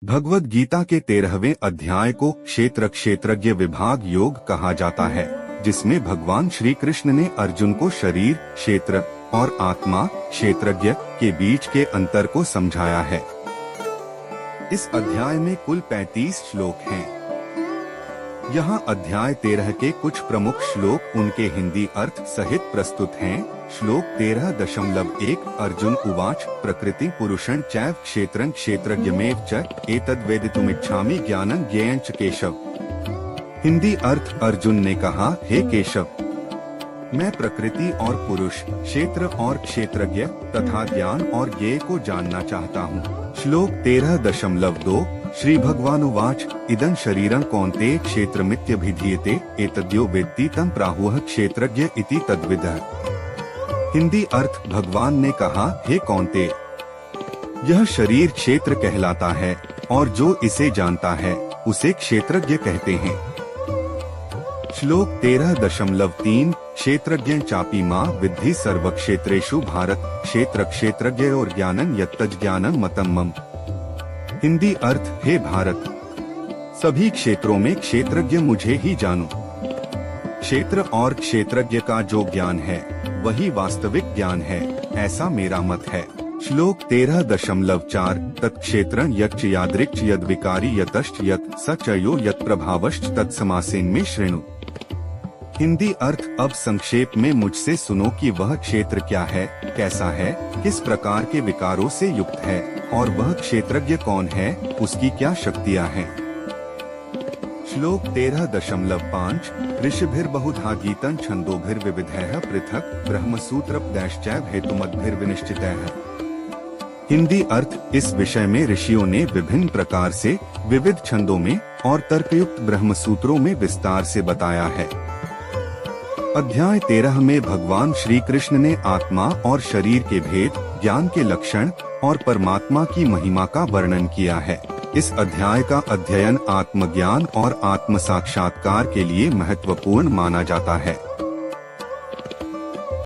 भगवद गीता के 13वें अध्याय को क्षेत्रज्ञ विभाग योग कहा जाता है, जिसमें भगवान श्री कृष्ण ने अर्जुन को शरीर, क्षेत्र और आत्मा, क्षेत्रज्ञ के बीच के अंतर को समझाया है। इस अध्याय में कुल 35 श्लोक हैं। यहाँ अध्याय 13 के कुछ प्रमुख श्लोक उनके हिंदी अर्थ सहित प्रस्तुत हैं। श्लोक 13.1 अर्जुन उवाच प्रकृति पुरुषं चैव क्षेत्रं क्षेत्रज्ञमेव च एतद्वेदितुमिच्छामि ज्ञानं ज्ञेयं च केशव। हिंदी अर्थ अर्जुन ने कहा, हे केशव, मैं प्रकृति और पुरुष, क्षेत्र और क्षेत्रज्ञ तथा ज्ञान और ज्ञेय को जानना चाहता हूँ। श्लोक 13.2 श्री भगवानुवाच इदं शरीरं कौन्तेय क्षेत्रमित्यभिधीयते एतद्यो वेत्ति तं प्राहुः क्षेत्रज्ञ इति तद्विदः। हिंदी अर्थ भगवान ने कहा, हे कौन्तेय, यह शरीर क्षेत्र कहलाता है और जो इसे जानता है उसे क्षेत्रज्ञ कहते हैं। श्लोक 13.3 क्षेत्रज्ञ चापि मां विद्धि सर्वक्षेत्रेषु भारत क्षेत्र क्षेत्रज्ञ और ज्ञानं यत्तज्ज्ञानं मतं मम। हिंदी अर्थ हे भारत, सभी क्षेत्रों में क्षेत्रज्ञ मुझे ही जानो। क्षेत्र और क्षेत्रज्ञ का जो ज्ञान है वही वास्तविक ज्ञान है, ऐसा मेरा मत है। श्लोक 13.4 तत्क्षेत्रं यच्च यादृक्च यद्विकारी यतश्च यत् स च यो यत्प्रभावश्च तत्समासेन में शृणु। हिंदी अर्थ अब संक्षेप में मुझसे सुनो कि वह क्षेत्र क्या है, कैसा है, किस प्रकार के विकारों से युक्त है और वह क्षेत्रज्ञ कौन है, उसकी क्या शक्तियाँ हैं। श्लोक 13.5 ऋषिभिर्बहुधा गीतं छन्दोभिर्विविधैः पृथक् ब्रह्मसूत्रपदैश्चैव हेतुमद्भिर्विनिश्चितैः। हिंदी अर्थ इस विषय में ऋषियों ने विभिन्न प्रकार से विविध छंदों में और तर्कयुक्त ब्रह्मसूत्रों में विस्तार से बताया है। अध्याय 13 में भगवान श्री कृष्ण ने आत्मा और शरीर के भेद, ज्ञान के लक्षण और परमात्मा की महिमा का वर्णन किया है। इस अध्याय का अध्ययन आत्मज्ञान और आत्म साक्षात्कार के लिए महत्वपूर्ण माना जाता है।